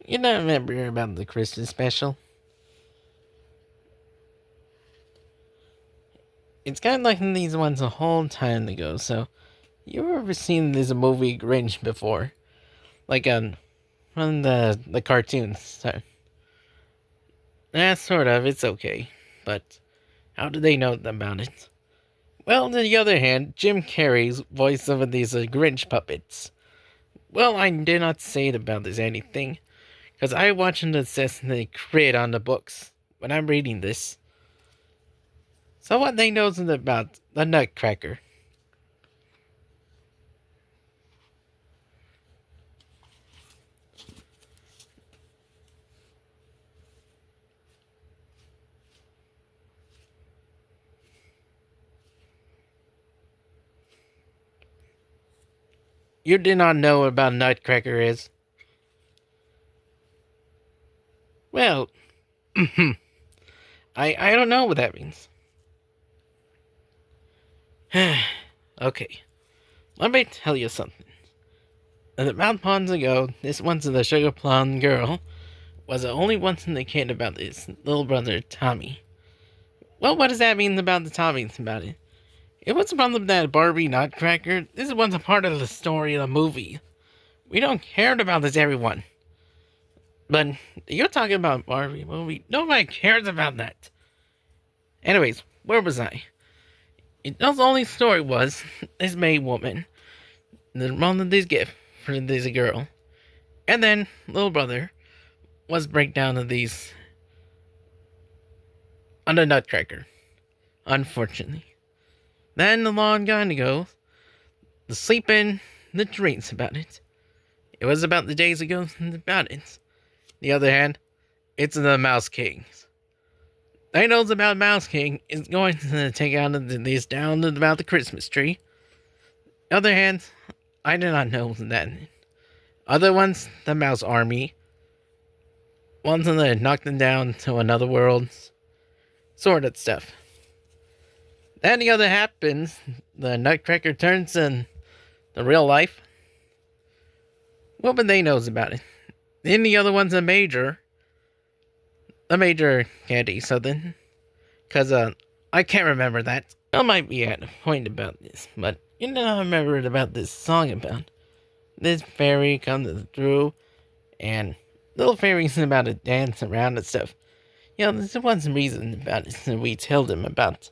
You don't remember about the Christmas special? It's kind of like these ones a whole time ago, so you ever seen this movie Grinch before? Like from the cartoons. So, yeah, sort of, it's okay. But how do they know about it? Well, on the other hand, Jim Carrey's voiced some of these Grinch puppets. Well, I did not say about this anything, because I watched the Assassin's Creed on the books when I'm reading this. So what they knows about the nutcracker? You did not know about nutcracker is? Well, I don't know what that means. Okay, let me tell you something. About months ago, this once the sugar plum girl was the only one that cared about his little brother Tommy. Well, what does that mean about the Tommy about it? It was about that Barbie nutcracker. This was a part of the story of the movie. We don't care about this, everyone. But you're talking about Barbie movie. Nobody cares about that. Anyways, where was I? The only story was this maid woman, the one of this gift for this girl, and then little brother was breakdown of these on the nutcracker. Unfortunately, then the long time ago, the sleeping, the dreams about it. It was about the days ago about it. The other hand, it's the Mouse Kings. They knows about Mouse King is going to take out these down about the Christmas tree. The other hand, I did not know that. Other ones, the Mouse Army. Ones that knocked them down to another world. Sort of stuff. Then the other happens, the Nutcracker turns in the real life. What would they knows about it? Then the other one's a major candy something. Cause I can't remember that. I might be at a point about this, but you know I remembered about this song about this fairy comes through and little fairies about to dance around and stuff. You know, there's one reason about it that we tell them about.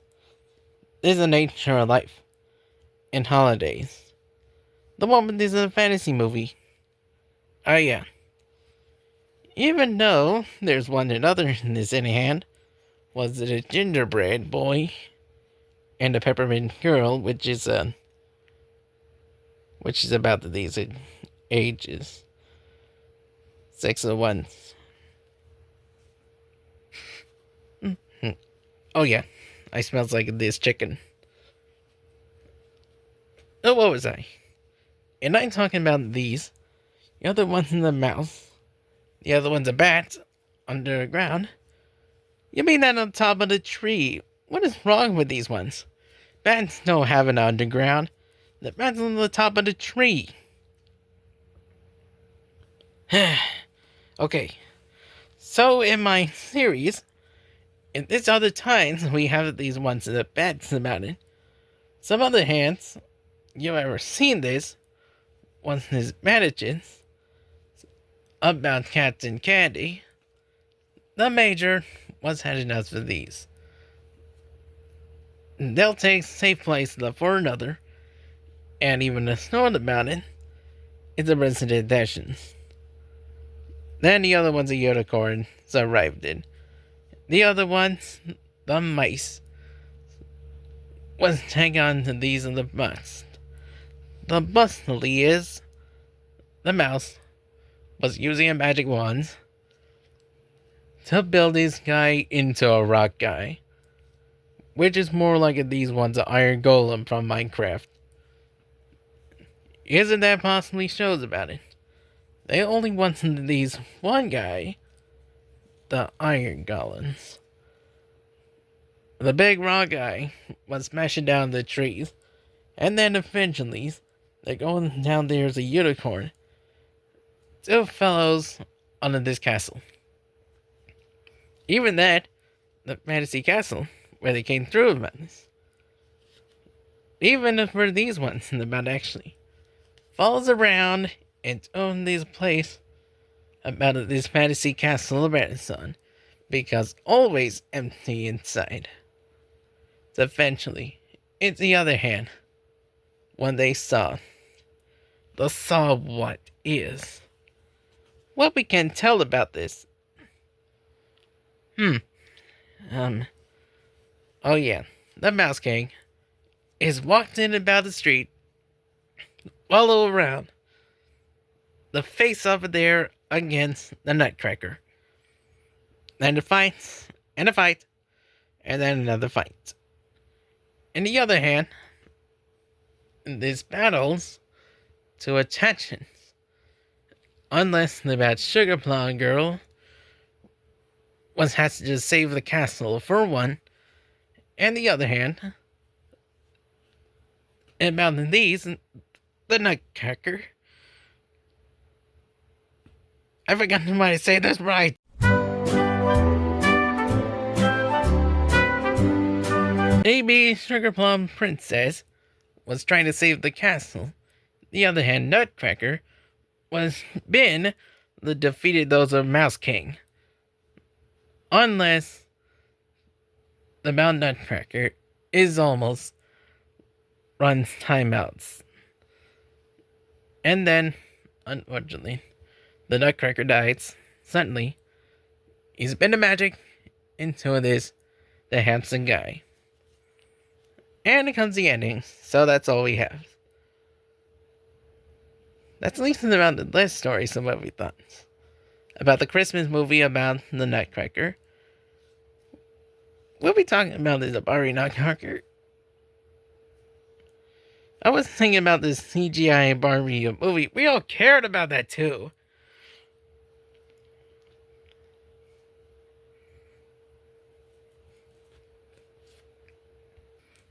There's the nature of life and holidays. The one with this a fantasy movie. Oh yeah. Even though there's one another in this any hand, was it a gingerbread boy and a peppermint girl, which is about these ages. 601. Oh yeah, I smells like this chicken. Oh, what was I? And I'm talking about these. The other one's in the mouse. The other one's a bat underground. You mean that on top of the tree? What is wrong with these ones? Bats don't have an underground. The bat's on the top of the tree. Okay. So in my series, in this other times we have these ones that bats about it. Some other hands, you ever seen this? Once is managers about cats and candy. The major was had enough of these. They'll take safe place for another, and even the snort about it is a resident editions. Then the other one's a unicorn arrived in. The other ones, the mice, was take on to these in the bust. The bustly is the mouse was using a magic wand to build this guy into a rock guy, which is more like these ones, an iron golem from Minecraft. Isn't that possibly shows about it? They only want these one guy, the iron golems. The big rock guy was smashing down the trees, and then eventually they're going down there as a unicorn. Two fellows under this castle. Even that, the fantasy castle where they came through about this. Even for these ones about actually follows around and own this place about this fantasy castle about its son, because always empty inside. So eventually, in the other hand, when they saw what is. What we can tell about this? Oh yeah, the Mouse King is walking about the street, all around, the face over there against the Nutcracker. Then a fight, and a fight, and then another fight. On the other hand, these battles to attention. Unless the bad sugar plum girl has to just save the castle for one, and the other hand, about these, the Nutcracker. I forgot to say this right. AB Sugar Plum Princess was trying to save the castle. The other hand, Nutcracker was been the defeated those of Mouse King. Unless the Mount Nutcracker is almost runs timeouts. And then, unfortunately, the Nutcracker dies suddenly. He's been a magic into this, the handsome guy. And it comes the ending, so that's all we have. That's at least about the last story, some of we thought. About the Christmas movie about the Nutcracker. We'll be talking about this Barbie Nutcracker. I was thinking about this CGI Barbie movie. We all cared about that too.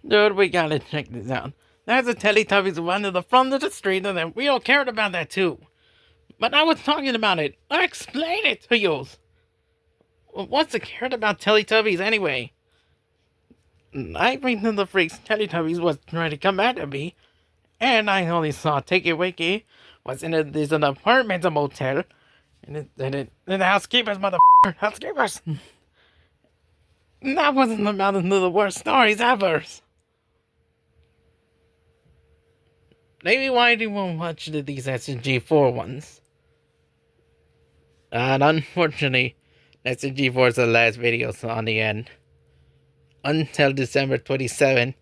Dude, we gotta check this out. There's a Teletubbies one to the front of the street, and then we all cared about that too. But I was talking about it. I explained it to you. What's the cared about Teletubbies anyway? Nightwing and the Freaks Teletubbies was trying to come at me, and I only saw Takey Wakey was in an apartment, a motel, and the housekeepers, housekeepers. That wasn't about the worst stories ever. Maybe why do you won't watch these SG4 ones? And unfortunately, SG4 is the last video on the end. Until December 27,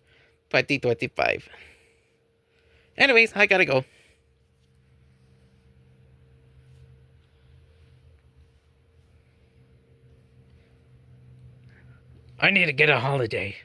2025. Anyways, I gotta go. I need to get a holiday.